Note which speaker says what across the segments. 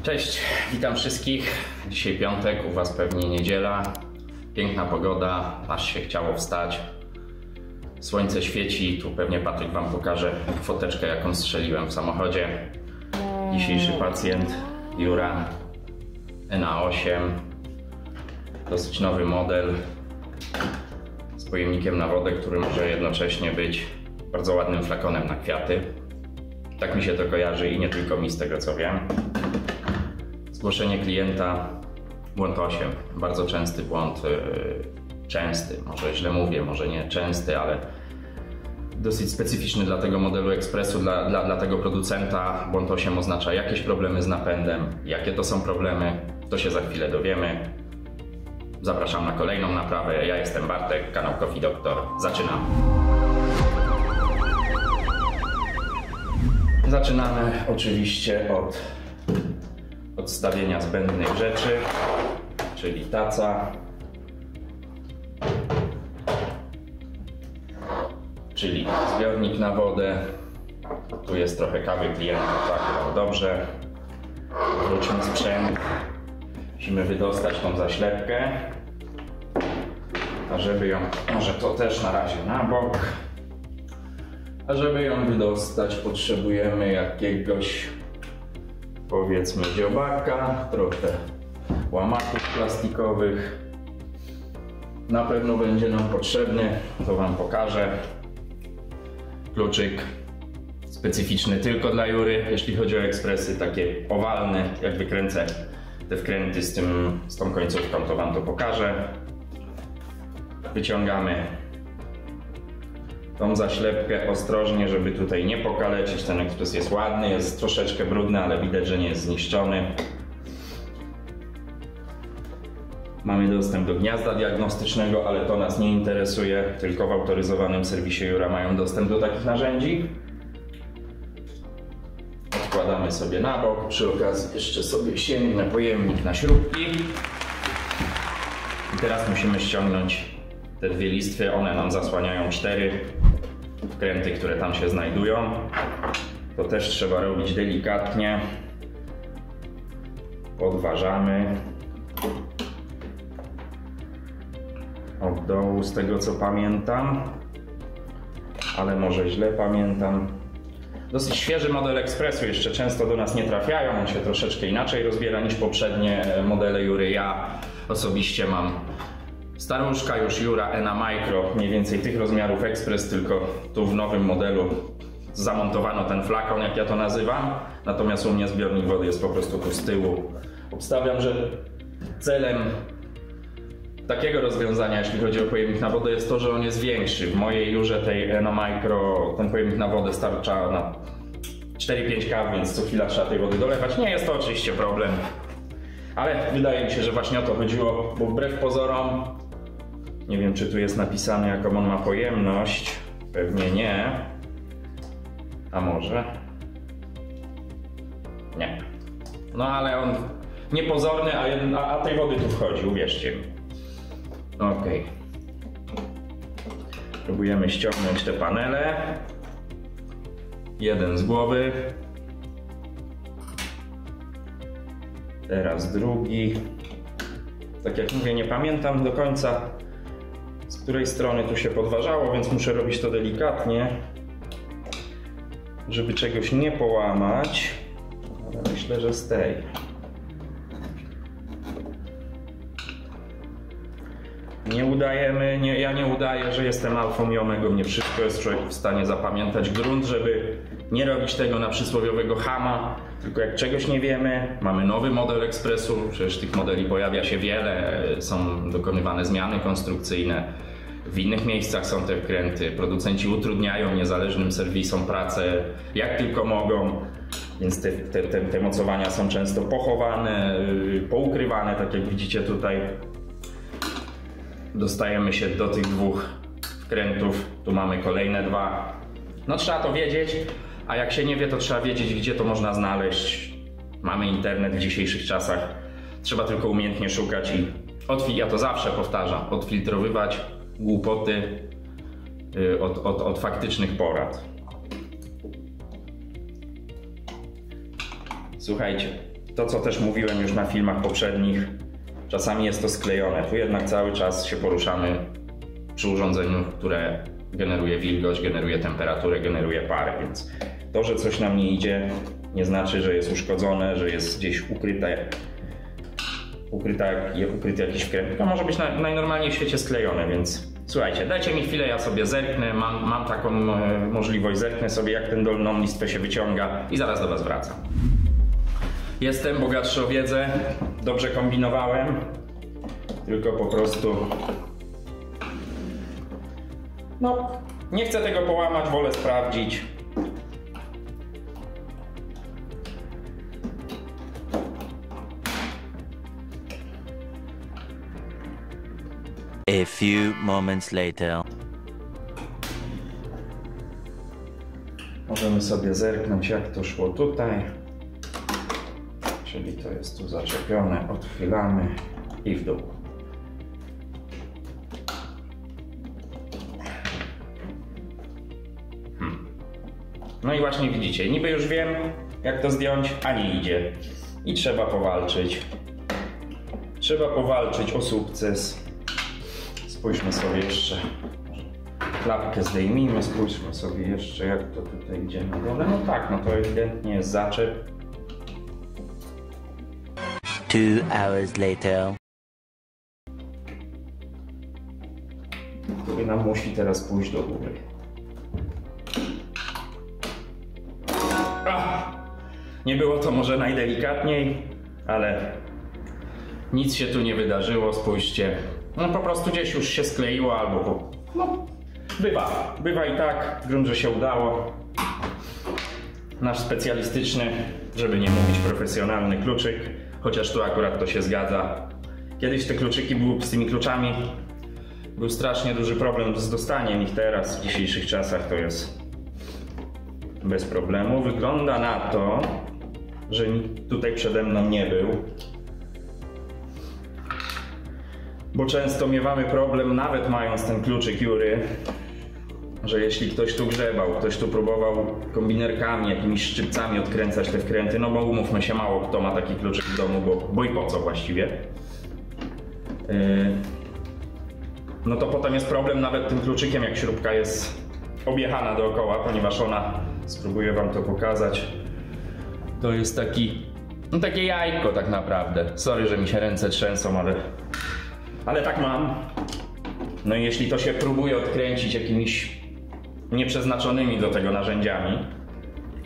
Speaker 1: Cześć, witam wszystkich. Dzisiaj piątek, u Was pewnie niedziela. Piękna pogoda, aż się chciało wstać. Słońce świeci, tu pewnie Patryk Wam pokaże foteczkę, jaką strzeliłem w samochodzie. Dzisiejszy pacjent Jura NA8. Dosyć nowy model z pojemnikiem na wodę, który może jednocześnie być bardzo ładnym flakonem na kwiaty. Tak mi się to kojarzy i nie tylko mi, z tego co wiem. Zgłoszenie klienta, błąd 8. Bardzo częsty błąd, może źle mówię, może nie częsty, ale dosyć specyficzny dla tego modelu ekspresu, dla tego producenta. Błąd 8 oznacza jakieś problemy z napędem. Jakie to są problemy, to się za chwilę dowiemy. Zapraszam na kolejną naprawę. Ja jestem Bartek, kanał Coffee Doctor. Zaczynamy. Zaczynamy oczywiście od odstawienia zbędnych rzeczy, czyli taca, czyli zbiornik na wodę. Tu jest trochę kawy klienta, tak, dobrze. Wróćmy sprzęt. Musimy wydostać tą zaślepkę, a żeby ją, może to też na razie na bok, a żeby ją wydostać, potrzebujemy jakiegoś, powiedzmy, dziobaka, trochę łamaków plastikowych. Na pewno będzie nam potrzebny, to Wam pokażę, kluczyk specyficzny tylko dla Jury, jeśli chodzi o ekspresy, takie owalne. Jak wykręcę te wkręty z tą końcówką, to Wam to pokażę. Wyciągamy tą zaślepkę ostrożnie, żeby tutaj nie pokaleczyć. Ten ekspres jest ładny, jest troszeczkę brudny, ale widać, że nie jest zniszczony. Mamy dostęp do gniazda diagnostycznego, ale to nas nie interesuje, tylko w autoryzowanym serwisie Jura mają dostęp do takich narzędzi. Odkładamy sobie na bok, przy okazji jeszcze sobie sięgnę pojemnik na śrubki. I teraz musimy ściągnąć te dwie listwy, one nam zasłaniają 4 wkręty, które tam się znajdują. To też trzeba robić delikatnie. Podważamy od dołu, z tego co pamiętam, ale może źle pamiętam. Dosyć świeży model ekspresu, jeszcze często do nas nie trafiają, on się troszeczkę inaczej rozbiera niż poprzednie modele Jury. Ja osobiście mam staruszka już Jura NA Micro, mniej więcej tych rozmiarów ekspres, tylko tu w nowym modelu zamontowano ten flakon, jak ja to nazywam, natomiast u mnie zbiornik wody jest po prostu tu z tyłu. Obstawiam, że celem takiego rozwiązania, jeśli chodzi o pojemnik na wodę, jest to, że on jest większy. W mojej Jurze tej NA Micro ten pojemnik na wodę starcza na 4-5 kaw, więc co chwila trzeba tej wody dolewać. Nie jest to oczywiście problem, ale wydaje mi się, że właśnie o to chodziło, bo wbrew pozorom, nie wiem, czy tu jest napisane, jaką on ma pojemność, pewnie nie, a może nie, no ale on niepozorny, a tej wody tu wchodzi, uwierzcie mi. Ok, próbujemy ściągnąć te panele, jeden z głowy, teraz drugi. Tak jak mówię, nie pamiętam do końca, z której strony tu się podważało, więc muszę robić to delikatnie, żeby czegoś nie połamać, ale myślę, że z tej. Ja nie udaję, że jestem alfą i omegą, nie wszystko jest człowiek w stanie zapamiętać. Grunt, żeby nie robić tego na przysłowiowego chama, tylko jak czegoś nie wiemy, mamy nowy model ekspresu, przecież tych modeli pojawia się wiele, są dokonywane zmiany konstrukcyjne, w innych miejscach są te wkręty, producenci utrudniają niezależnym serwisom pracę jak tylko mogą, więc te mocowania są często pochowane, poukrywane, tak jak widzicie tutaj. Dostajemy się do tych dwóch wkrętów, tu mamy kolejne 2. No trzeba to wiedzieć, a jak się nie wie, to trzeba wiedzieć, gdzie to można znaleźć. Mamy internet w dzisiejszych czasach, trzeba tylko umiejętnie szukać i ja to zawsze powtarzam, odfiltrowywać głupoty od faktycznych porad. Słuchajcie, to co też mówiłem już na filmach poprzednich, czasami jest to sklejone. Tu jednak cały czas się poruszamy przy urządzeniu, które generuje wilgoć, generuje temperaturę, generuje parę, więc to, że coś nam nie idzie, nie znaczy, że jest uszkodzone, że jest gdzieś ukryty jakiś wkręt. To może być najnormalniej w świecie sklejone, więc słuchajcie, dajcie mi chwilę, ja sobie zerknę, mam taką możliwość, zerknę sobie jak ten dolną listwę się wyciąga i zaraz do Was wracam. Jestem bogatszy o wiedzę, dobrze kombinowałem, tylko po prostu no, nie chcę tego połamać, wolę sprawdzić.
Speaker 2: A few moments later.
Speaker 1: Możemy sobie zerknąć jak to szło tutaj. Czyli to jest tu zaczepione, odchylamy i w dół. No i właśnie widzicie, niby już wiem jak to zdjąć, a nie idzie. I trzeba powalczyć. Trzeba powalczyć o sukces. Spójrzmy sobie jeszcze. Klapkę zdejmijmy, spójrzmy sobie jeszcze jak to tutaj idzie na dole. No tak, no to ewidentnie jest zaczep.
Speaker 2: 2 hours later.
Speaker 1: Który nam musi teraz pójść do góry. Nie było to może najdelikatniej, ale nic się tu nie wydarzyło, spójrzcie. No po prostu gdzieś już się skleiło albo no bywa i tak, grunt, że się udało. Nasz specjalistyczny, żeby nie mówić profesjonalny kluczyk, chociaż tu akurat to się zgadza. Kiedyś te kluczyki z tymi kluczami był strasznie duży problem z dostaniem ich, teraz w dzisiejszych czasach to jest bez problemu. Wygląda na to, że nikt tutaj przede mną nie był. Bo często miewamy problem, nawet mając ten kluczyk Jury, że jeśli ktoś tu grzebał, ktoś tu próbował kombinerkami, jakimiś szczypcami odkręcać te wkręty, no bo umówmy się, mało kto ma taki kluczyk w domu, bo i po co właściwie. No to potem jest problem nawet tym kluczykiem, jak śrubka jest objechana dookoła, ponieważ ona, spróbuję Wam to pokazać, to jest takie jajko tak naprawdę. Sorry, że mi się ręce trzęsą, ale tak mam. No i jeśli to się próbuje odkręcić jakimiś nieprzeznaczonymi do tego narzędziami,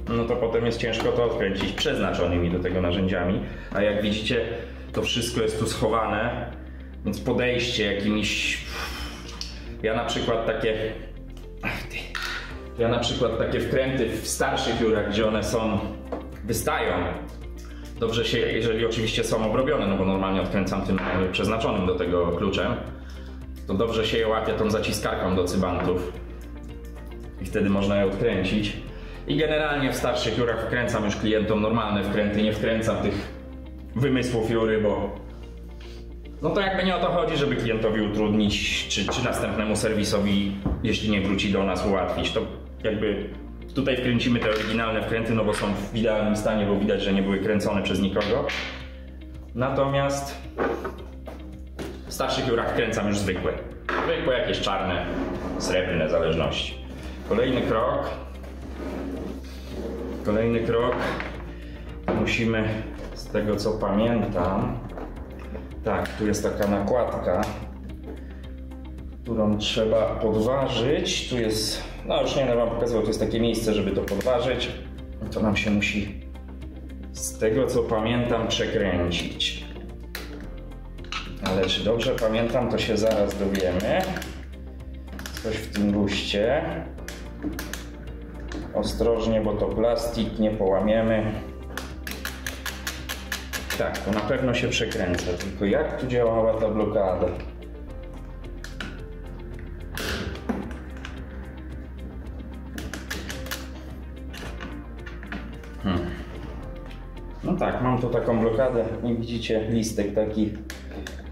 Speaker 1: no to potem jest ciężko to odkręcić przeznaczonymi do tego narzędziami. A jak widzicie, to wszystko jest tu schowane, więc podejście jakimiś... Ja na przykład takie wkręty w starszych Jurach, gdzie one wystają, dobrze się, jeżeli oczywiście są obrobione, no bo normalnie odkręcam tym przeznaczonym do tego kluczem, to dobrze się je łapie tą zaciskarką do cybantów i wtedy można je odkręcić. I generalnie w starszych Jurach wkręcam już klientom normalne wkręty, nie wkręcam tych wymysłów Jury, bo no to jakby nie o to chodzi, żeby klientowi utrudnić, czy następnemu serwisowi, jeśli nie wróci do nas, ułatwić. To jakby tutaj wkręcimy te oryginalne wkręty, no bo są w idealnym stanie, bo widać, że nie były kręcone przez nikogo. Natomiast w starszych Jurach wkręcam już zwykłe, jakieś czarne, srebrne, w zależności. Kolejny krok, musimy, z tego co pamiętam, tak, tu jest taka nakładka, którą trzeba podważyć. Tu jest, no już nie będę Wam pokazywał, to jest takie miejsce, żeby to podważyć. To nam się musi, z tego co pamiętam, przekręcić. Ale czy dobrze pamiętam, to się zaraz dowiemy. Coś w tym guście. Ostrożnie, bo to plastik, nie połamiemy. Tak, to na pewno się przekręca, tylko jak tu działała ta blokada? No tak, mam tu taką blokadę i widzicie listek taki,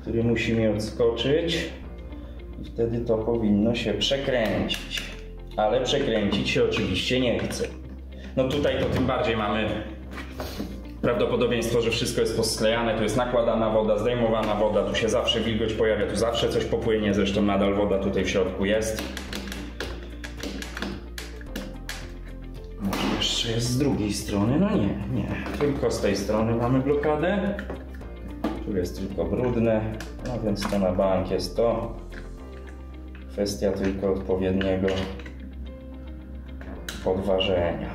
Speaker 1: który musi mi odskoczyć i wtedy to powinno się przekręcić. Ale przekręcić się oczywiście nie chce. No tutaj to tym bardziej mamy prawdopodobieństwo, że wszystko jest posklejane, tu jest nakładana woda, zdejmowana woda, tu się zawsze wilgoć pojawia, tu zawsze coś popłynie, zresztą nadal woda tutaj w środku jest. Może jeszcze jest z drugiej strony, no nie, tylko z tej strony mamy blokadę. Tu jest tylko brudne, no więc to na bank jest to. Kwestia tylko odpowiedniego podważenia.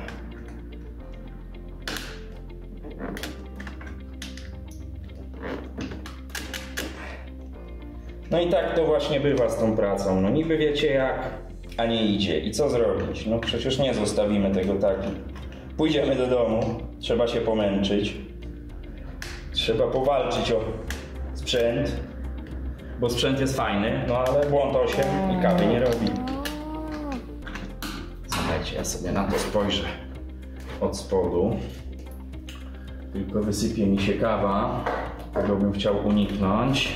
Speaker 1: No i tak to właśnie bywa z tą pracą. No niby wiecie jak, a nie idzie. I co zrobić? No przecież nie zostawimy tego tak. Pójdziemy do domu, trzeba się pomęczyć. Trzeba powalczyć o sprzęt, bo sprzęt jest fajny, no ale błąd 8 i kawy nie robi. Słuchajcie, ja sobie na to spojrzę od spodu. Tylko wysypie mi się kawa, tego bym chciał uniknąć.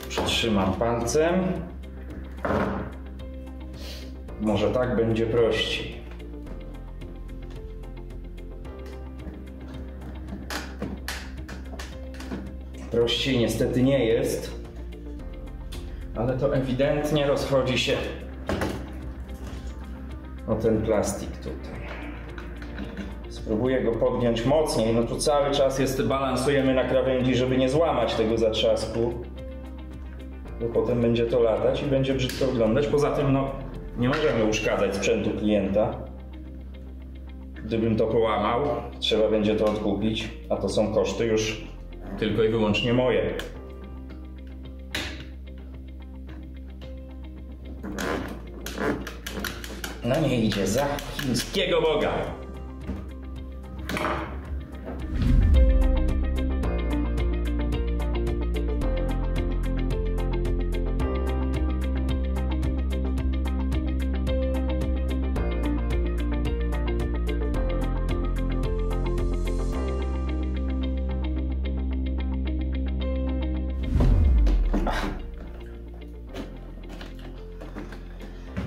Speaker 1: Przytrzymam palcem. Może tak będzie prościej. Prościej niestety nie jest, ale to ewidentnie rozchodzi się o ten plastik tutaj. Spróbuję go podgiąć mocniej, no tu cały czas balansujemy na krawędzi, żeby nie złamać tego zatrzasku, bo potem będzie to latać i będzie brzydko wyglądać. Poza tym no, nie możemy uszkadzać sprzętu klienta. Gdybym to połamał, trzeba będzie to odkupić, a to są koszty już tylko i wyłącznie moje. No nie idzie, za chińskiego Boga.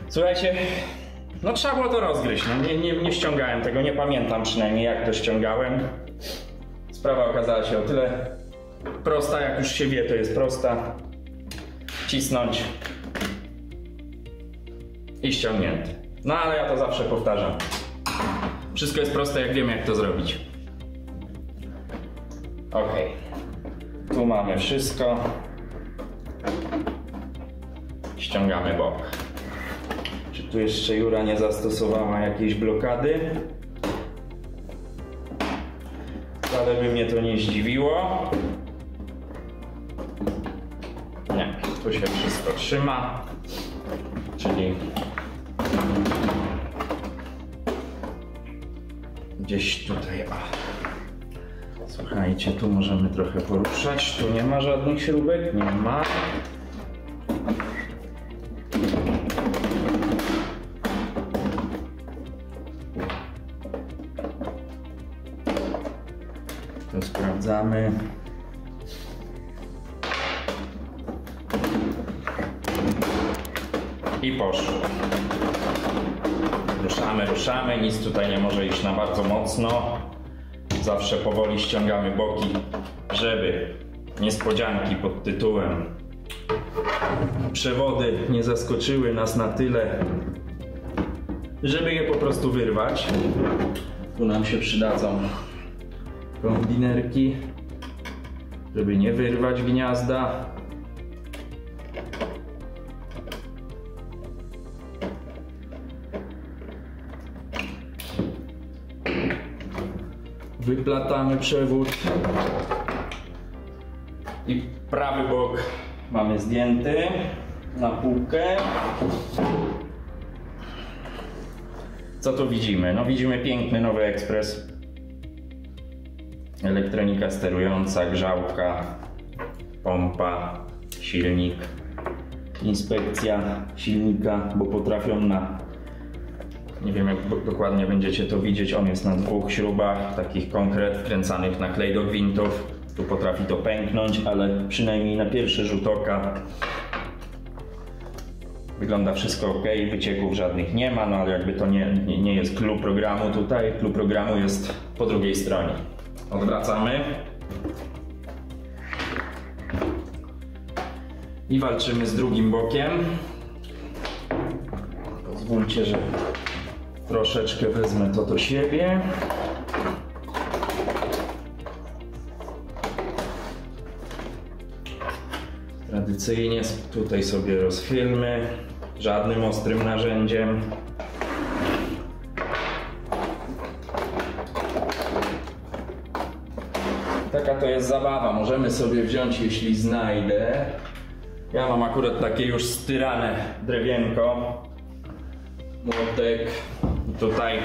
Speaker 1: Słuchajcie, no trzeba było to rozgryźć, no, nie ściągałem tego, nie pamiętam przynajmniej jak to ściągałem. Sprawa okazała się o tyle prosta, jak już się wie, to jest prosta. Cisnąć i ściągnięty. No ale ja to zawsze powtarzam. Wszystko jest proste, jak wiemy jak to zrobić. Ok, tu mamy wszystko. Ściągamy bok. Czy tu jeszcze Jura nie zastosowała jakiejś blokady? Wcale by mnie to nie zdziwiło. Nie, tu się wszystko trzyma. Czyli gdzieś tutaj. Słuchajcie, tu możemy trochę poruszać. Tu nie ma żadnych śrubek, nie ma. To sprawdzamy. I poszło. Ruszamy, nic tutaj nie może iść na bardzo mocno. Zawsze powoli ściągamy boki, żeby niespodzianki pod tytułem przewody nie zaskoczyły nas na tyle, żeby je po prostu wyrwać. Tu nam się przydadzą kombinerki, żeby nie wyrwać gniazda. Wyplatamy przewód i prawy bok mamy zdjęty na półkę. Co tu widzimy? No widzimy piękny nowy ekspres. Elektronika sterująca, grzałka, pompa, silnik, inspekcja silnika, bo potrafią nie wiem jak dokładnie będziecie to widzieć, on jest na 2 śrubach, takich konkret wkręcanych na klej do gwintów. Tu potrafi to pęknąć, ale przynajmniej na pierwszy rzut oka wygląda wszystko ok, wycieków żadnych nie ma, no ale jakby to nie jest clue programu tutaj, clue programu jest po drugiej stronie. Odwracamy. I walczymy z drugim bokiem. Pozwólcie, że troszeczkę wezmę to do siebie. Tradycyjnie tutaj sobie rozchylmy, żadnym ostrym narzędziem. Taka to jest zabawa, możemy sobie wziąć, jeśli znajdę. Ja mam akurat takie już styrane drewienko, młotek. Tutaj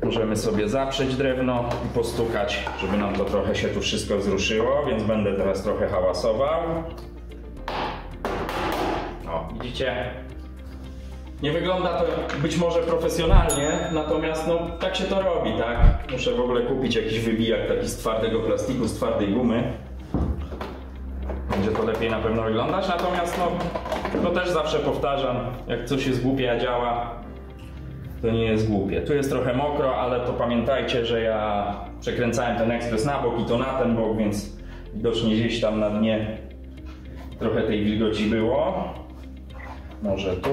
Speaker 1: możemy sobie zaprzeć drewno i postukać, żeby nam to trochę się tu wszystko wzruszyło, więc będę teraz trochę hałasował. O, widzicie? Nie wygląda to być może profesjonalnie, natomiast no tak się to robi, tak? Muszę w ogóle kupić jakiś wybijak taki z twardego plastiku, z twardej gumy. Będzie to lepiej na pewno wyglądać, natomiast no też zawsze powtarzam, jak coś jest głupie, a działa, to nie jest głupie. Tu jest trochę mokro, ale to pamiętajcie, że ja przekręcałem ten ekspres na bok i to na ten bok, więc widocznie gdzieś tam na dnie trochę tej wilgoci było. Może tu.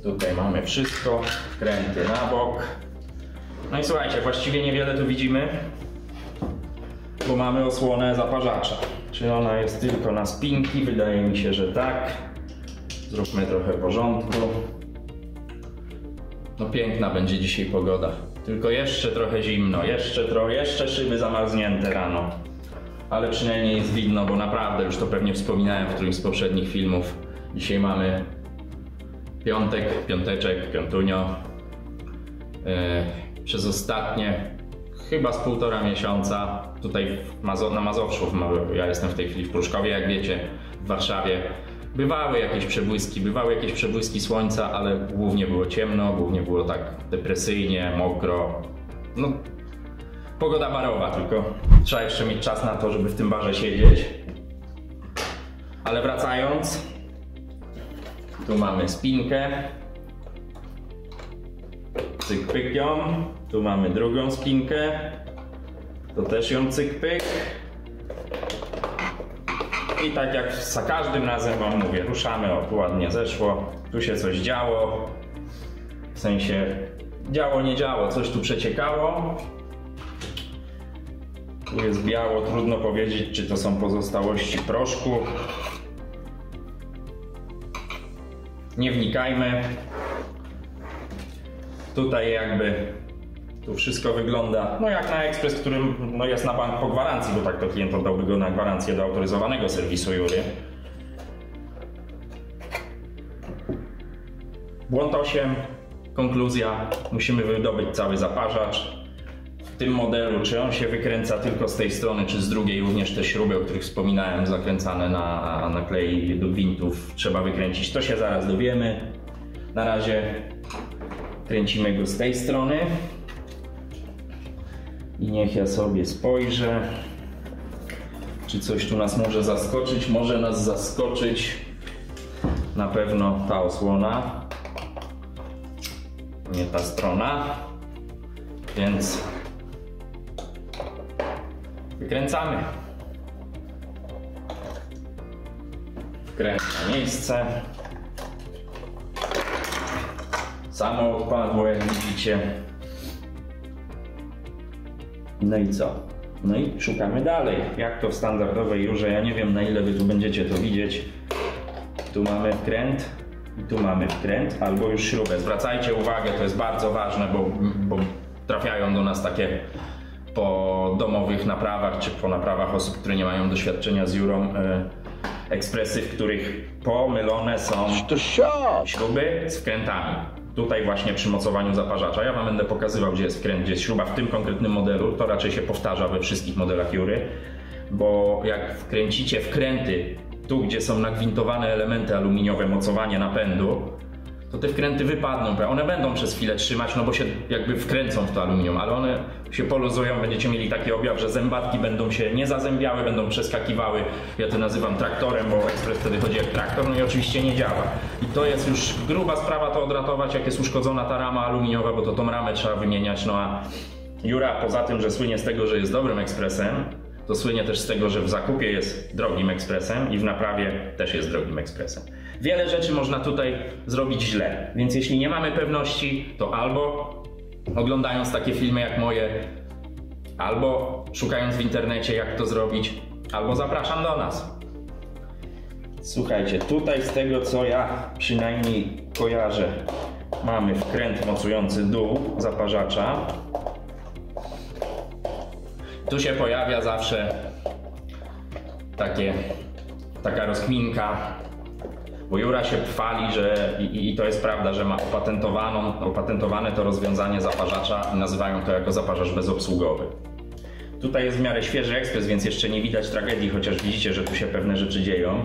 Speaker 1: Tutaj mamy wszystko, kręty na bok. No i słuchajcie, właściwie niewiele tu widzimy, bo mamy osłonę zaparzacza. Czy ona jest tylko na spinki? Wydaje mi się, że tak. Zróbmy trochę porządku. No piękna będzie dzisiaj pogoda. Tylko jeszcze trochę zimno, jeszcze szyby zamarznięte rano. Ale przynajmniej jest widno, bo naprawdę, już to pewnie wspominałem w którymś z poprzednich filmów. Dzisiaj mamy piąteczek, piątunio. Przez ostatnie chyba z 1,5 miesiąca tutaj na Mazowszu, ja jestem w tej chwili w Pruszkowie, jak wiecie, w Warszawie. Bywały jakieś przebłyski słońca, ale głównie było ciemno, głównie było tak depresyjnie, mokro. No, pogoda barowa, tylko trzeba jeszcze mieć czas na to, żeby w tym barze siedzieć. Ale wracając, tu mamy spinkę. Cyk pyk ją. Tu mamy drugą spinkę. To też ją cyk pyk. I tak jak za każdym razem wam mówię, ruszamy, o tu ładnie zeszło, tu się coś działo, w sensie działo, nie działo, coś tu przeciekało. Tu jest biało, trudno powiedzieć, czy to są pozostałości proszku. Nie wnikajmy. Tutaj jakby tu wszystko wygląda no jak na ekspres, którym no jest na bank po gwarancji, bo tak to klient oddałby go na gwarancję do autoryzowanego serwisu Jury. Błąd 8, konkluzja, musimy wydobyć cały zaparzacz. W tym modelu, czy on się wykręca tylko z tej strony, czy z drugiej, również te śruby, o których wspominałem, zakręcane na klej do gwintów, trzeba wykręcić. To się zaraz dowiemy. Na razie kręcimy go z tej strony. I niech ja sobie spojrzę, czy coś tu nas może zaskoczyć. Może nas zaskoczyć na pewno ta osłona, nie ta strona, więc wykręcamy. Wkręcę na miejsce. Samo odpadło, jak widzicie. No i co? No i szukamy dalej. Jak to w standardowej Jurze, ja nie wiem, na ile wy tu będziecie to widzieć. Tu mamy wkręt i tu mamy wkręt, albo już śrubę. Zwracajcie uwagę, to jest bardzo ważne, bo trafiają do nas takie po domowych naprawach, czy po naprawach osób, które nie mają doświadczenia z Jurą, ekspresy, w których pomylone są śruby z wkrętami. Tutaj właśnie przy mocowaniu zaparzacza. Ja wam będę pokazywał, gdzie jest wkręt, gdzie jest śruba w tym konkretnym modelu. To raczej się powtarza we wszystkich modelach Jury, bo jak wkręcicie wkręty tu, gdzie są nagwintowane elementy aluminiowe, mocowanie napędu, to te wkręty wypadną. One będą przez chwilę trzymać, no bo się jakby wkręcą w to aluminium, ale one się poluzują, będziecie mieli taki objaw, że zębatki będą się nie zazębiały, będą przeskakiwały. Ja to nazywam traktorem, bo ekspres wtedy chodzi jak traktor, no i oczywiście nie działa. I to jest już gruba sprawa to odratować, jak jest uszkodzona ta rama aluminiowa, bo to tą ramę trzeba wymieniać. No a Jura poza tym, że słynie z tego, że jest dobrym ekspresem, to słynie też z tego, że w zakupie jest drogim ekspresem i w naprawie też jest drogim ekspresem. Wiele rzeczy można tutaj zrobić źle, więc jeśli nie mamy pewności, to albo oglądając takie filmy jak moje, albo szukając w internecie jak to zrobić, albo zapraszam do nas. Słuchajcie, tutaj z tego co ja przynajmniej kojarzę, mamy wkręt mocujący dół zaparzacza. Tu się pojawia zawsze taka rozkminka, bo Jura się chwali, że i to jest prawda, że ma opatentowane to rozwiązanie zaparzacza i nazywają to jako zaparzacz bezobsługowy. Tutaj jest w miarę świeży ekspres, więc jeszcze nie widać tragedii, chociaż widzicie, że tu się pewne rzeczy dzieją.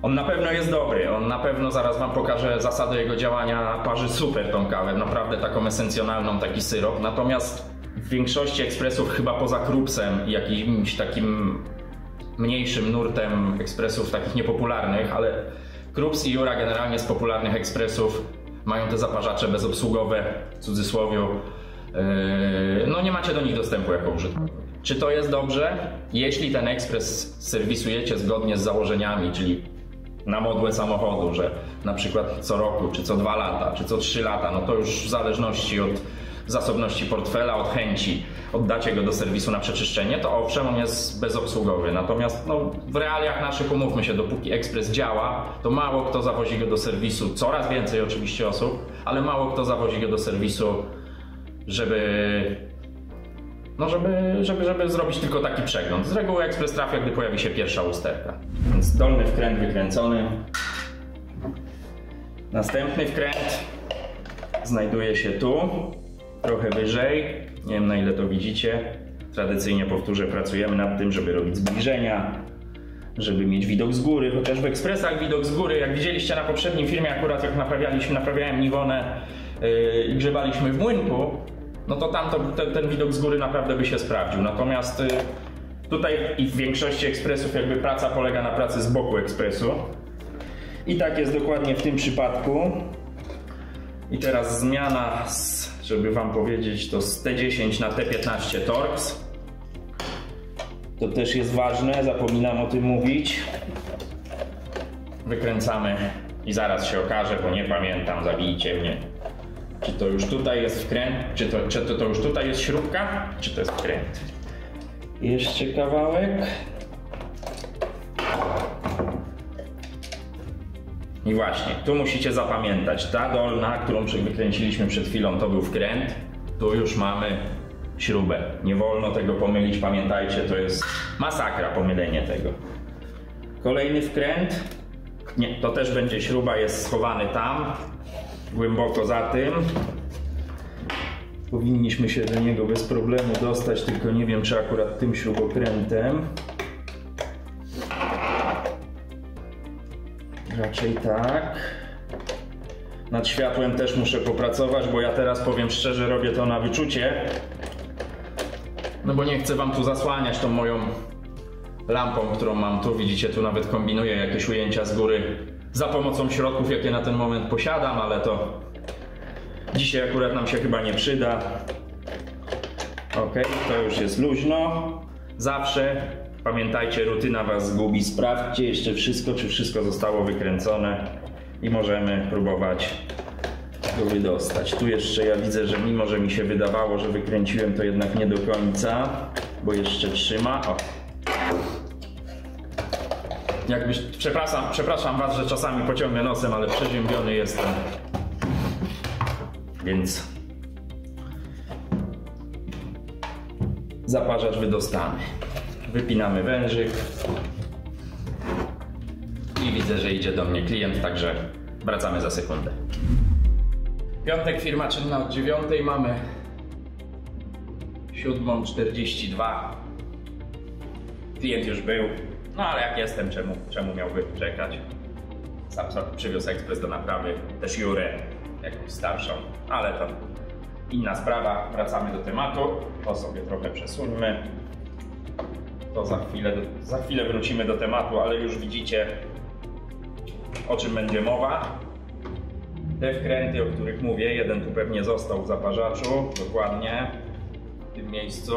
Speaker 1: On na pewno jest dobry, on na pewno, zaraz wam pokażę zasady jego działania, parzy super tą kawę, naprawdę taką esencjonalną, taki syrop. Natomiast w większości ekspresów, chyba poza Krupsem i jakimś takim mniejszym nurtem ekspresów takich niepopularnych, ale Krups i Jura generalnie z popularnych ekspresów mają te zaparzacze bezobsługowe, w cudzysłowie. No nie macie do nich dostępu jako użytkownik. Czy to jest dobrze? Jeśli ten ekspres serwisujecie zgodnie z założeniami, czyli na modłę samochodu, że na przykład co roku, czy co 2 lata, czy co 3 lata, no to już w zależności od zasobności portfela, od chęci oddacie go do serwisu na przeczyszczenie, to owszem, on jest bezobsługowy. Natomiast no, w realiach naszych, umówmy się, dopóki ekspres działa, to mało kto zawozi go do serwisu, coraz więcej oczywiście osób, ale mało kto zawozi go do serwisu, żeby zrobić tylko taki przegląd. Z reguły ekspres trafia, gdy pojawi się pierwsza usterka. Więc dolny wkręt wykręcony. Następny wkręt znajduje się tu, trochę wyżej. Nie wiem, na ile to widzicie. Tradycyjnie, powtórzę, pracujemy nad tym, żeby robić zbliżenia, żeby mieć widok z góry, chociaż w ekspresach widok z góry, jak widzieliście na poprzednim filmie, akurat jak naprawiałem Niwonę i grzebaliśmy w młynku, no to tam ten widok z góry naprawdę by się sprawdził. Natomiast tutaj i w większości ekspresów jakby praca polega na pracy z boku ekspresu. I tak jest dokładnie w tym przypadku. I teraz zmiana, żeby wam powiedzieć, to z T10 na T15 Torx. To też jest ważne, zapominam o tym mówić. Wykręcamy i zaraz się okaże, bo nie pamiętam, zabijcie mnie. Czy to już tutaj jest wkręt, czy to już tutaj jest śrubka, czy to jest wkręt. Jeszcze kawałek. I właśnie, tu musicie zapamiętać, ta dolna, którą wykręciliśmy przed chwilą, to był wkręt. Tu już mamy śrubę. Nie wolno tego pomylić, pamiętajcie, to jest masakra pomylenie tego. Kolejny wkręt. Nie, to też będzie śruba, jest schowany tam, głęboko za tym. Powinniśmy się do niego bez problemu dostać, tylko nie wiem, czy akurat tym śrubokrętem. Raczej tak. Nad światłem też muszę popracować, bo ja teraz, powiem szczerze, robię to na wyczucie. No bo nie chcę wam tu zasłaniać tą moją lampą, którą mam tu. Widzicie, tu nawet kombinuję jakieś ujęcia z góry za pomocą środków, jakie na ten moment posiadam, ale to dzisiaj akurat nam się chyba nie przyda. Ok, to już jest luźno. Zawsze pamiętajcie, rutyna was zgubi. Sprawdźcie jeszcze wszystko, czy wszystko zostało wykręcone i możemy próbować go wydostać. Tu jeszcze ja widzę, że mimo, że mi się wydawało, że wykręciłem, to jednak nie do końca, bo jeszcze trzyma. O. Przepraszam was, że czasami pociągnę nosem, ale przeziębiony jestem. Więc zaparzacz wydostany. Wypinamy wężyk. I widzę, że idzie do mnie klient, także wracamy za sekundę. Piątek, firma czynna od 9, mamy 7:42. Klient już był, no ale jak jestem, czemu miałby czekać? Sam przywiózł ekspres do naprawy, też Jurę, jakąś starszą, ale to inna sprawa. Wracamy do tematu, to sobie trochę przesuńmy. To za chwilę wrócimy do tematu, ale już widzicie, o czym będzie mowa. Te wkręty, o których mówię, jeden tu pewnie został w zaparzaczu, dokładnie w tym miejscu.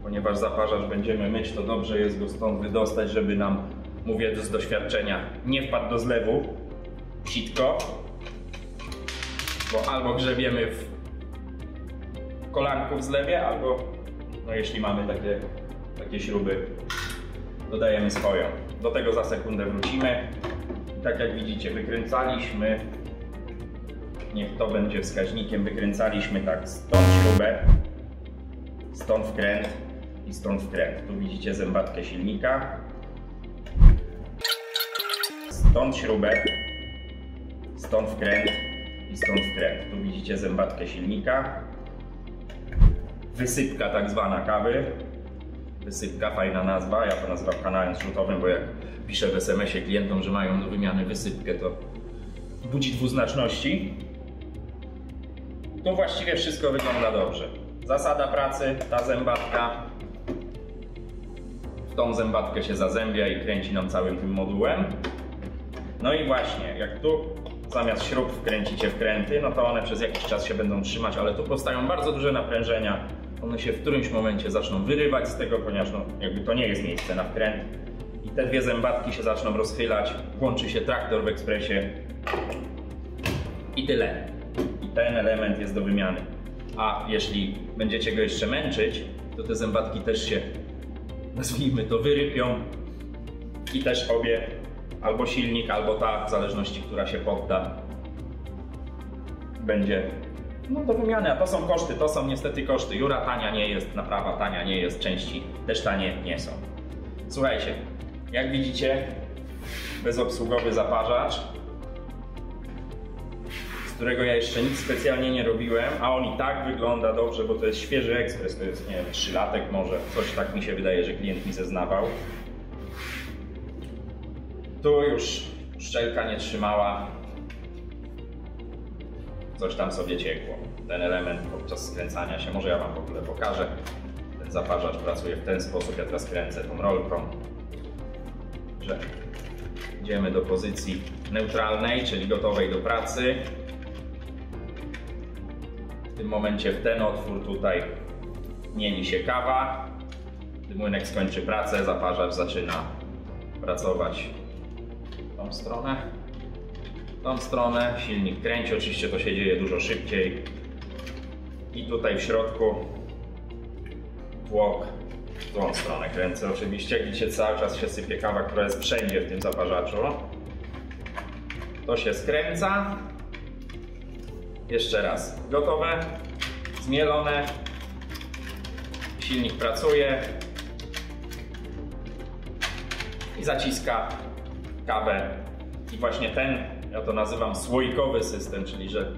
Speaker 1: Ponieważ zaparzacz będziemy myć, to dobrze jest go stąd wydostać, żeby nam, mówię z doświadczenia, nie wpadł do zlewu sitko, bo albo grzebiemy w kolanku w zlewie, albo no jeśli mamy takie śruby, dodajemy swoją. Do tego za sekundę wrócimy. I tak jak widzicie, wykręcaliśmy, niech to będzie wskaźnikiem, wykręcaliśmy tak stąd śrubę, stąd wkręt i stąd wkręt. Tu widzicie zębatkę silnika, stąd śrubę, stąd wkręt i stąd wkręt. Tu widzicie zębatkę silnika, wysypka tak zwana kawy. Wysypka, fajna nazwa, ja to nazywam kanałem zrzutowym, bo jak piszę w SMS-ie klientom, że mają do wymiany wysypkę, to budzi dwuznaczności. Tu właściwie wszystko wygląda dobrze. Zasada pracy, ta zębatka w tą zębatkę się zazębia i kręci nam całym tym modułem. No i właśnie, jak tu zamiast śrub wkręcicie wkręty, no to one przez jakiś czas się będą trzymać, ale tu powstają bardzo duże naprężenia. One się w którymś momencie zaczną wyrywać z tego, ponieważ no, jakby to nie jest miejsce na wkręt. I te dwie zębatki się zaczną rozchylać, włączy się traktor w ekspresie i tyle. I ten element jest do wymiany. A jeśli będziecie go jeszcze męczyć, to te zębatki też się, nazwijmy to, wyrypią i też obie, albo silnik, albo ta, w zależności, która się podda, będzie no do wymiany. A to są koszty, to są niestety koszty. Jura tania nie jest, naprawa tania nie jest, części też tanie nie są. Słuchajcie, jak widzicie, bezobsługowy zaparzacz, z którego ja jeszcze nic specjalnie nie robiłem, a on i tak wygląda dobrze, bo to jest świeży ekspres, to jest, nie wiem, 3-latek może, coś tak mi się wydaje, że klient mi zeznawał. Tu już szczelka nie trzymała, coś tam sobie ciekło. Ten element podczas skręcania się, może ja wam w ogóle pokażę. Ten zaparzacz pracuje w ten sposób, ja teraz kręcę tą rolką, że idziemy do pozycji neutralnej, czyli gotowej do pracy. W tym momencie w ten otwór tutaj mieli się kawa. Gdy młynek skończy pracę, zaparzacz zaczyna pracować w tą stronę. W tą stronę silnik kręci, oczywiście to się dzieje dużo szybciej. I tutaj w środku tłok w tą stronę kręcę oczywiście, gdzie cały czas się sypie kawa, która jest wszędzie w tym zaparzaczu. To się skręca. Jeszcze raz. Gotowe, zmielone. Silnik pracuje i zaciska kawę. I właśnie ten, ja to nazywam słoikowy system, czyli że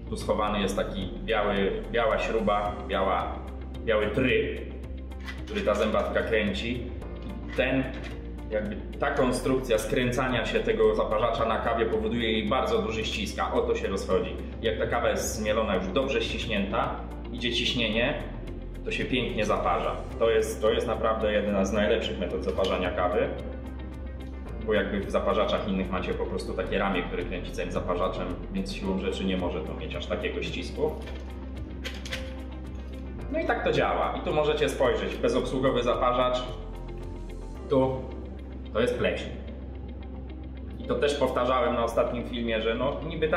Speaker 1: tu schowany jest taki biała śruba, biały tryb, który ta zębatka kręci. Jakby ta konstrukcja skręcania się tego zaparzacza na kawie powoduje jej bardzo duży ścisk, a o to się rozchodzi. Jak ta kawa jest zmielona, już dobrze ściśnięta, idzie ciśnienie, to się pięknie zaparza. To jest naprawdę jedna z najlepszych metod zaparzania kawy, bo jakby w zaparzaczach innych macie po prostu takie ramię, które kręci całym zaparzaczem, więc siłą rzeczy nie może to mieć aż takiego ścisku. No i tak to działa. I tu możecie spojrzeć, bezobsługowy zaparzacz, tu to jest pleśń. I to też powtarzałem na ostatnim filmie, że no niby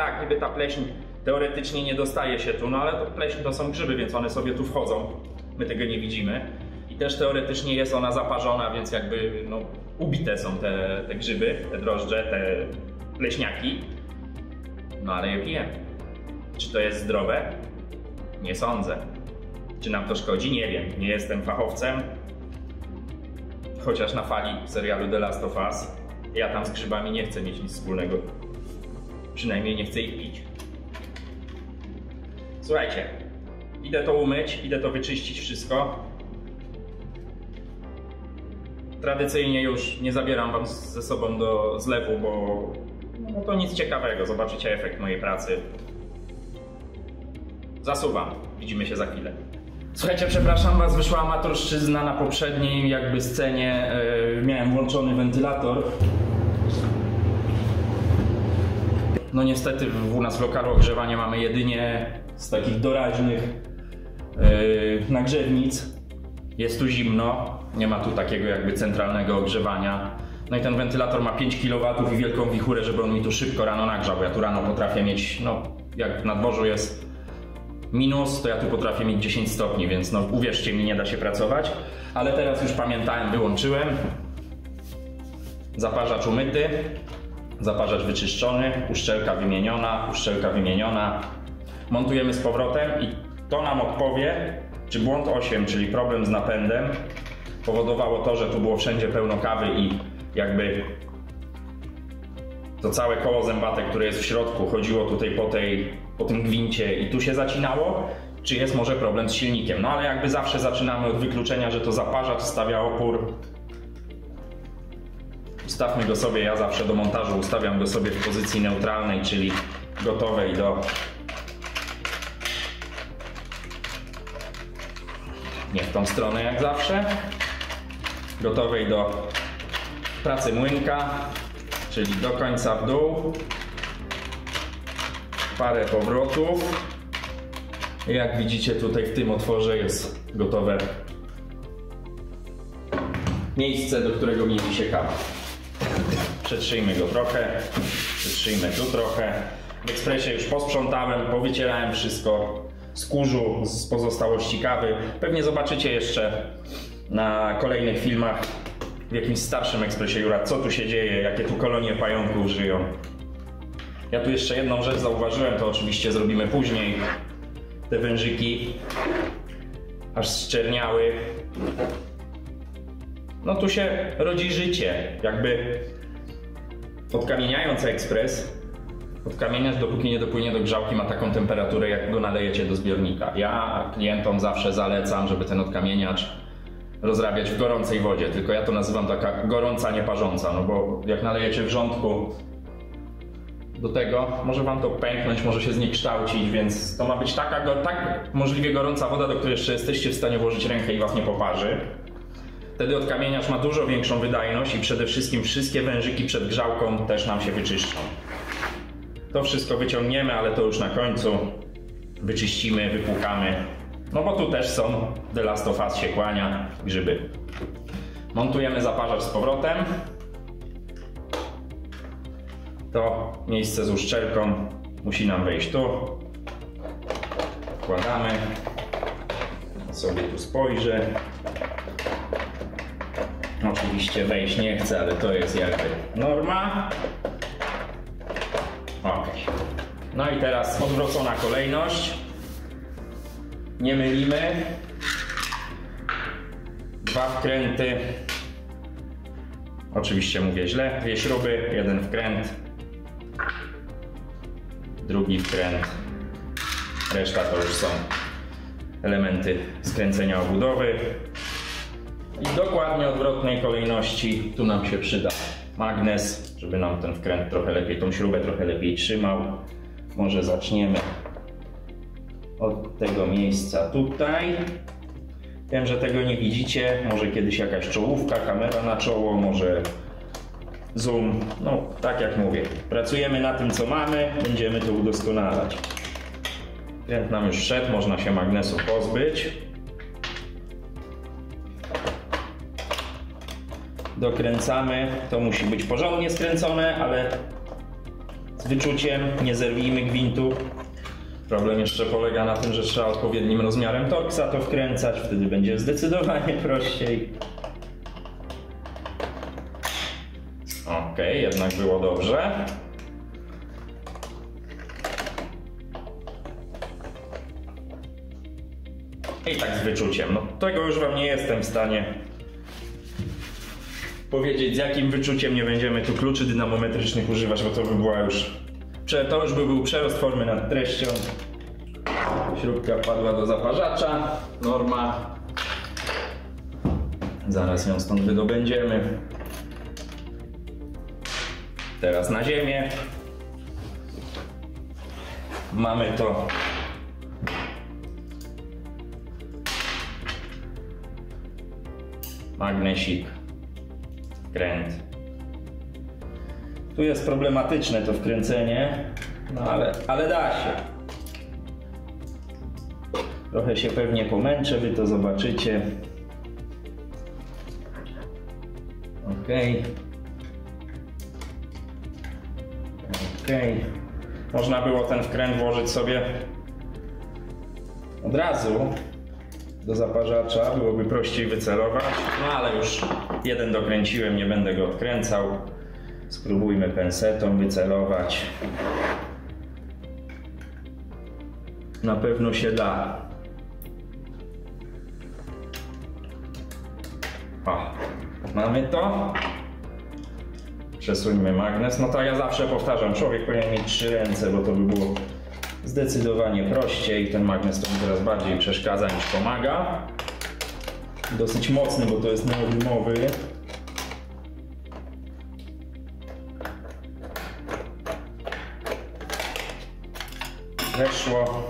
Speaker 1: ta pleśń teoretycznie nie dostaje się tu, no ale to pleśń to są grzyby, więc one sobie tu wchodzą. My tego nie widzimy. I też teoretycznie jest ona zaparzona, więc jakby no, ubite są te grzyby, te drożdże, te pleśniaki. No ale je pijemy. Czy to jest zdrowe? Nie sądzę. Czy nam to szkodzi? Nie wiem. Nie jestem fachowcem. Chociaż na fali serialu The Last of Us ja tam z grzybami nie chcę mieć nic wspólnego. Przynajmniej nie chcę ich pić. Słuchajcie, idę to umyć, idę to wyczyścić wszystko. tradycyjnie już nie zabieram wam ze sobą do zlewu, bo no to nic ciekawego. Zobaczycie efekt mojej pracy. Zasuwam. Widzimy się za chwilę. Słuchajcie, przepraszam was, wyszła amatorszczyzna na poprzedniej jakby scenie. Miałem włączony wentylator. No niestety u nas w lokalu ogrzewanie mamy jedynie z takich doraźnych nagrzewnic. Jest tu zimno, nie ma tu takiego jakby centralnego ogrzewania. No i ten wentylator ma 5 kW i wielką wichurę, żeby on mi tu szybko rano nagrzał. Ja tu rano potrafię mieć, no jak na dworzu jest minus, to ja tu potrafię mieć 10 stopni, więc no uwierzcie mi, nie da się pracować. Ale teraz już pamiętałem, wyłączyłem. Zaparzacz umyty, zaparzacz wyczyszczony, uszczelka wymieniona. Montujemy z powrotem i to nam odpowie, czy błąd 8, czyli problem z napędem, powodowało to, że tu było wszędzie pełno kawy i jakby to całe koło zębate, które jest w środku, chodziło tutaj po tym gwincie i tu się zacinało, czy jest może problem z silnikiem. No ale jakby zawsze zaczynamy od wykluczenia, że to zaparzacz stawia opór. Ustawmy go sobie, ja zawsze do montażu ustawiam go sobie w pozycji neutralnej, czyli gotowej do nie w tą stronę jak zawsze, gotowej do pracy młynka, czyli do końca w dół, parę powrotów. Jak widzicie, tutaj w tym otworze jest gotowe miejsce, do którego mieści się kawa. Przetrzyjmy go trochę, przetrzyjmy tu trochę. W ekspresie już posprzątałem, powycierałem wszystko z kurzu, z pozostałości kawy. Pewnie zobaczycie jeszcze na kolejnych filmach w jakimś starszym ekspresie Jura, co tu się dzieje, jakie tu kolonie pająków żyją. Ja tu jeszcze jedną rzecz zauważyłem, to oczywiście zrobimy później. Te wężyki aż zczerniały. No tu się rodzi życie, jakby odkamieniając ekspres, odkamieniacz dopóki nie dopłynie do grzałki ma taką temperaturę, jak go nalejecie do zbiornika. Ja klientom zawsze zalecam, żeby ten odkamieniacz rozrabiać w gorącej wodzie, tylko ja to nazywam taka gorąca, nie parząca, no bo jak nalejecie wrzątku do tego, może wam to pęknąć, może się zniekształcić, więc to ma być tak możliwie gorąca woda, do której jeszcze jesteście w stanie włożyć rękę i was nie poparzy. Wtedy odkamieniacz ma dużo większą wydajność i przede wszystkim wszystkie wężyki przed grzałką też nam się wyczyszczą. To wszystko wyciągniemy, ale to już na końcu. Wyczyścimy, wypłukamy. No bo tu też są The Last of Us się kłania, grzyby. Montujemy zaparzacz z powrotem. To miejsce z uszczelką musi nam wejść tu. Wkładamy. Sobie tu spojrzę. Oczywiście wejść nie chce, ale to jest jakby norma. Ok. No i teraz odwrócona kolejność. Nie mylimy. 2 wkręty. Oczywiście mówię źle. 2 śruby, 1 wkręt. Drugi wkręt. Reszta to już są elementy skręcenia obudowy. I dokładnie odwrotnej kolejności tu nam się przyda magnes, żeby nam ten wkręt trochę lepiej, tą śrubę trochę lepiej trzymał. Może zaczniemy od tego miejsca tutaj. Wiem, że tego nie widzicie, może kiedyś jakaś czołówka, kamera na czoło, może zoom. No tak jak mówię, pracujemy na tym co mamy, będziemy to udoskonalać. Wkręt nam już szedł, można się magnesu pozbyć. Dokręcamy, to musi być porządnie skręcone, ale z wyczuciem, nie zerwijmy gwintu. Problem jeszcze polega na tym, że trzeba odpowiednim rozmiarem torksa to wkręcać, wtedy będzie zdecydowanie prościej. Ok, jednak było dobrze. I tak z wyczuciem, no tego już wam nie jestem w stanie powiedzieć, z jakim wyczuciem. Nie będziemy tu kluczy dynamometrycznych używać, bo to by była już... To już by był przerost formy nad treścią. Śrubka padła do zaparzacza. Norma. Zaraz ją stąd wydobędziemy. Teraz na ziemię. Mamy to. Magnesik. Wkręt. Tu jest problematyczne to wkręcenie, no ale da się. Trochę się pewnie pomęczę, wy to zobaczycie. Ok. Można było ten wkręt włożyć sobie od razu do zaparzacza, byłoby prościej wycelować, no ale już jeden dokręciłem, nie będę go odkręcał. Spróbujmy pensetą wycelować. Na pewno się da. O, mamy to. Przesuńmy magnes. No to ja zawsze powtarzam, człowiek powinien mieć 3 ręce, bo to by było zdecydowanie prościej. Ten magnes to mi teraz bardziej przeszkadza niż pomaga. Dosyć mocny, bo to jest neodymowy. Weszło.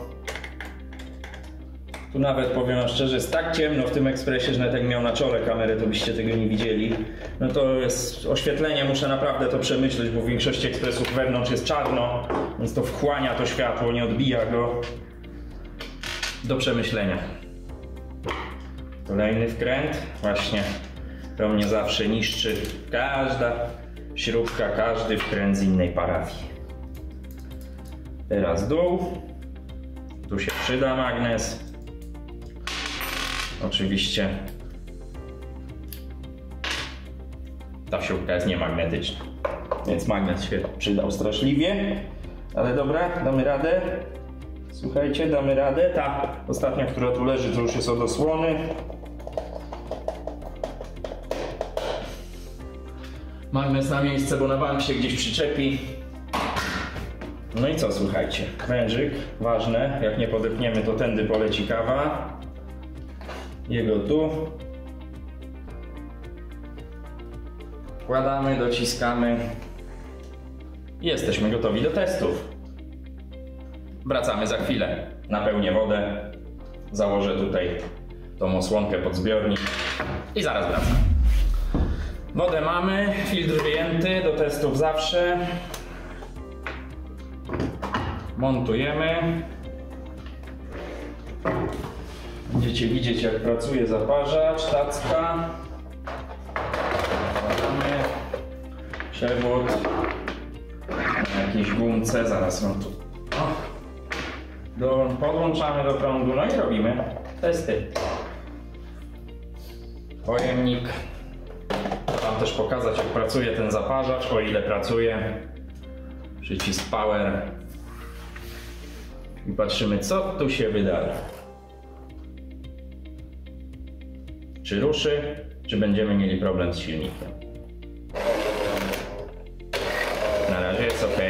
Speaker 1: Tu nawet powiem wam szczerze, jest tak ciemno w tym ekspresie, że nawet jak miał na czole kamerę, to byście tego nie widzieli. No to jest oświetlenie, muszę naprawdę to przemyśleć, bo w większości ekspresów wewnątrz jest czarno, więc to wchłania to światło, nie odbija go. Do przemyślenia. Kolejny wkręt. Właśnie to mnie zawsze niszczy. Każda śrubka, każdy wkręt z innej parafii. Teraz dół. Tu się przyda magnes. Oczywiście ta śrubka jest niemagnetyczna, więc magnes się przydał straszliwie. Ale dobra, damy radę. Słuchajcie, damy radę. Ta ostatnia, która tu leży, to już jest od osłony. Magnes na miejsce, bo na bank się gdzieś przyczepi. No i co, słuchajcie, wężyk, ważne, jak nie podepniemy, to tędy poleci kawa. Jego tu. Wkładamy, dociskamy. I jesteśmy gotowi do testów. Wracamy za chwilę. Napełnię wodę. Założę tutaj tą osłonkę pod zbiornik. I zaraz wracam. Wodę mamy, filtr wyjęty, do testów zawsze. Montujemy. Będziecie widzieć, jak pracuje zaparzacz, tacka. Wkładamy przewód na jakiejś gumce, zaraz ją tu podłączamy do prądu, no i robimy testy. Pojemnik. Wam też pokazać, jak pracuje ten zaparzacz, o ile pracuje. Przycisk power. I patrzymy, co tu się wydarzy. Czy ruszy, czy będziemy mieli problem z silnikiem. Na razie jest ok.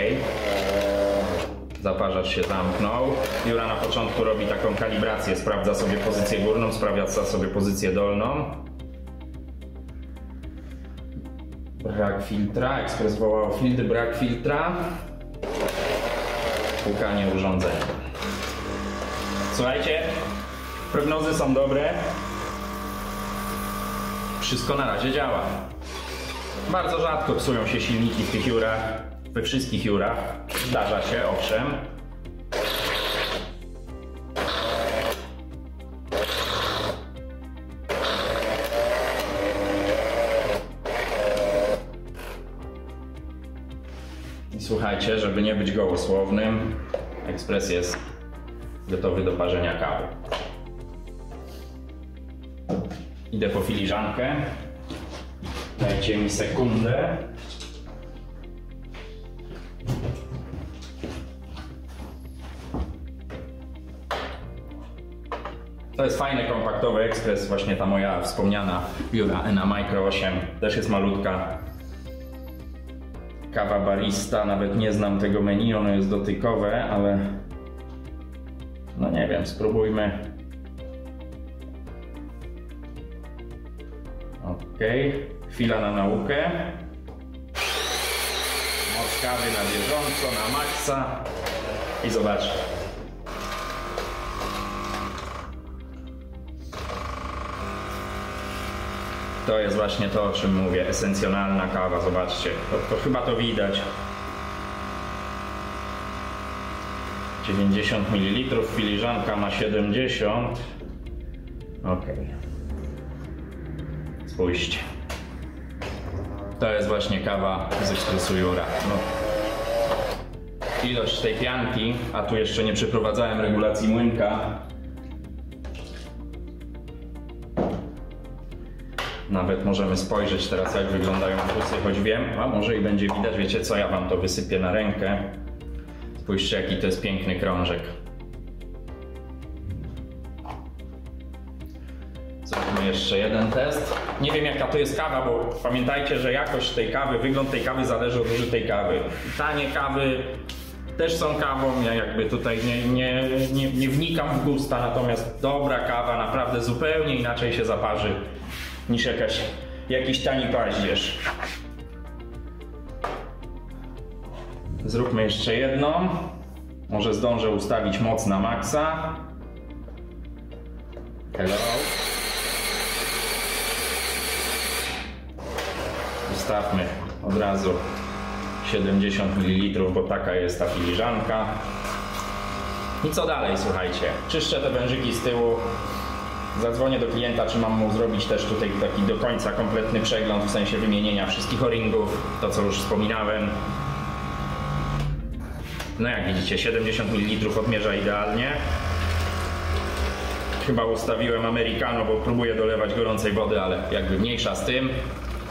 Speaker 1: Zaparzacz się zamknął. Jura na początku robi taką kalibrację, sprawdza sobie pozycję górną, sprawdza sobie pozycję dolną. Brak filtra, ekspres wołał filtr, brak filtra. Płukanie urządzenia. Słuchajcie, prognozy są dobre. Wszystko na razie działa. Bardzo rzadko psują się silniki w tych Jurach, we wszystkich Jurach. Zdarza się, owszem. I słuchajcie, żeby nie być gołosłownym, ekspres jest gotowy do parzenia kawy. Idę po filiżankę. Dajcie mi sekundę. To jest fajny, kompaktowy ekspres, właśnie ta moja wspomniana Jura Ena Micro 8, też jest malutka. Kawa barista, nawet nie znam tego menu, ono jest dotykowe, ale no nie wiem, spróbujmy. Chwila na naukę. Moc kawy na bieżąco, na maksa. I zobacz. To jest właśnie to, o czym mówię, esencjonalna kawa, zobaczcie, to chyba to widać. 90 ml, filiżanka ma 70. Ok. Spójrzcie. To jest właśnie kawa z ekspresu Jura. No. Ilość tej pianki, a tu jeszcze nie przeprowadzałem regulacji młynka. Nawet możemy spojrzeć teraz, jak wyglądają fusy, choć wiem, a może i będzie widać, wiecie co, ja wam to wysypię na rękę. Spójrzcie, jaki to jest piękny krążek. Zrobimy jeszcze jeden test. Nie wiem, jaka to jest kawa, bo pamiętajcie, że jakość tej kawy, wygląd tej kawy zależy od użytej kawy. Tanie kawy też są kawą, ja jakby tutaj nie wnikam w gusta, natomiast dobra kawa naprawdę zupełnie inaczej się zaparzy niż jakiś tani paździerz. Zróbmy jeszcze jedną. Może zdążę ustawić moc na maksa. Hello. Ustawmy od razu 70 ml, bo taka jest ta filiżanka. I co dalej, słuchajcie? Czyszczę te wężyki z tyłu. Zadzwonię do klienta, czy mam mu zrobić też tutaj taki do końca kompletny przegląd, w sensie wymienienia wszystkich o-ringów, to co już wspominałem. No jak widzicie, 70 ml odmierza idealnie. Chyba ustawiłem americano, bo próbuję dolewać gorącej wody, ale jakby mniejsza z tym.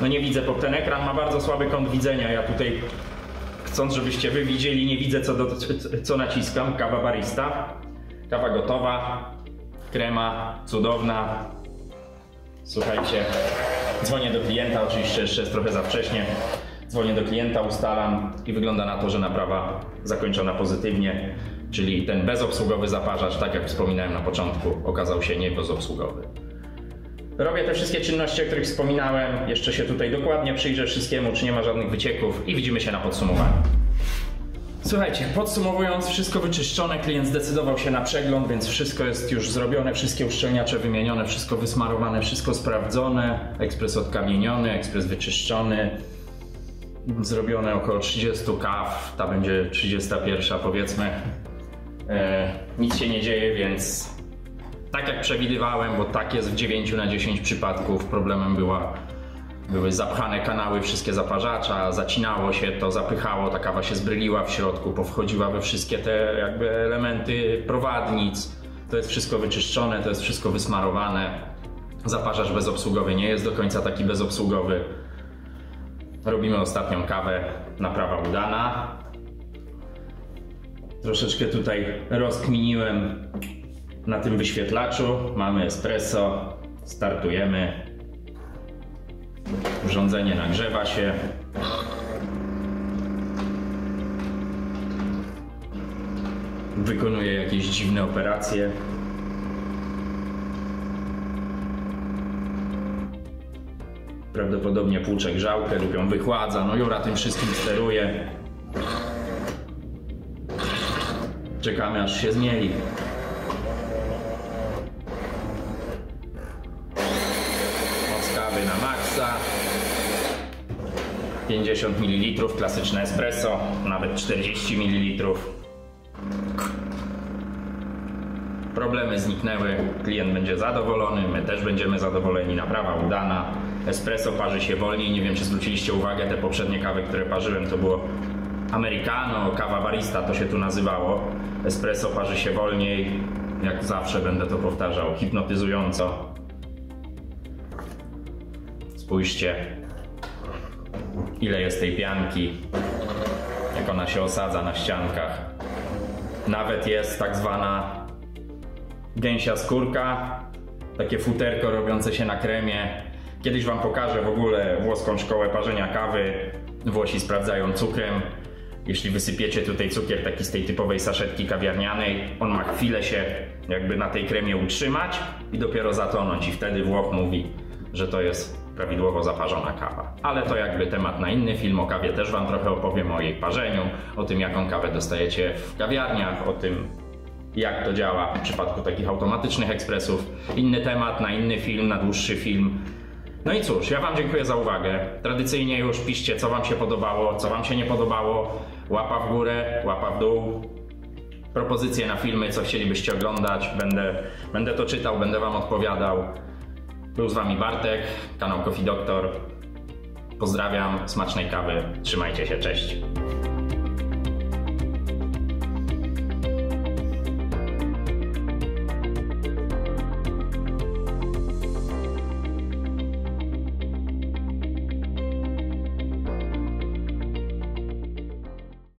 Speaker 1: No nie widzę, bo ten ekran ma bardzo słaby kąt widzenia. Ja tutaj, chcąc żebyście wy widzieli, nie widzę co naciskam. Kawa barista. Kawa gotowa. Krema cudowna. Słuchajcie, dzwonię do klienta, oczywiście jeszcze jest trochę za wcześnie. Dzwonię do klienta, ustalam i wygląda na to, że naprawa zakończona pozytywnie, czyli ten bezobsługowy zaparzacz, tak jak wspominałem na początku, okazał się nie bezobsługowy. Robię te wszystkie czynności, o których wspominałem, jeszcze się tutaj dokładnie przyjrzę wszystkiemu, czy nie ma żadnych wycieków i widzimy się na podsumowaniu. Słuchajcie, podsumowując, wszystko wyczyszczone, klient zdecydował się na przegląd, więc wszystko jest już zrobione, wszystkie uszczelniacze wymienione, wszystko wysmarowane, wszystko sprawdzone, ekspres odkamieniony, ekspres wyczyszczony. Zrobione około 30 kaw, ta będzie 31 powiedzmy. Nic się nie dzieje, więc tak jak przewidywałem, bo tak jest w 9 na 10 przypadków, problemem były zapchane kanały, wszystkie zaparzacza, zacinało się to, zapychało, ta kawa się zbryliła w środku, powchodziła we wszystkie te jakby elementy prowadnic. To jest wszystko wyczyszczone, to jest wszystko wysmarowane. Zaparzacz bezobsługowy nie jest do końca taki bezobsługowy. Robimy ostatnią kawę, naprawa udana. Troszeczkę tutaj rozkminiłem na tym wyświetlaczu. Mamy espresso, startujemy. Urządzenie nagrzewa się. Wykonuje jakieś dziwne operacje. Prawdopodobnie płucze grzałkę lub ją wychładza. No Jura tym wszystkim steruje. Czekamy aż się zmieli. Moc kawy na maksa. 50 ml, klasyczne espresso, nawet 40 ml. Problemy zniknęły, klient będzie zadowolony, my też będziemy zadowoleni, naprawa udana. Espresso parzy się wolniej, nie wiem czy zwróciliście uwagę, te poprzednie kawy, które parzyłem, to było americano, kawa barista to się tu nazywało. Espresso parzy się wolniej, jak zawsze będę to powtarzał, hipnotyzująco. Spójrzcie, ile jest tej pianki, jak ona się osadza na ściankach. Nawet jest tak zwana gęsia skórka, takie futerko robiące się na kremie. Kiedyś wam pokażę w ogóle włoską szkołę parzenia kawy. Włosi sprawdzają cukrem. Jeśli wysypiecie tutaj cukier taki z tej typowej saszetki kawiarnianej, on ma chwilę się jakby na tej kremie utrzymać i dopiero zatonąć i wtedy Włoch mówi, że to jest prawidłowo zaparzona kawa. Ale to jakby temat na inny film. O kawie też wam trochę opowiem, o jej parzeniu, o tym jaką kawę dostajecie w kawiarniach, o tym jak to działa w przypadku takich automatycznych ekspresów. Inny temat na inny film, na dłuższy film. No i cóż, ja wam dziękuję za uwagę. Tradycyjnie już piszcie, co wam się podobało, co wam się nie podobało. Łapa w górę, łapa w dół. Propozycje na filmy, co chcielibyście oglądać. Będę to czytał, będę wam odpowiadał. Był z wami Bartek, kanał Coffee Doctor. Pozdrawiam, smacznej kawy, trzymajcie się, cześć.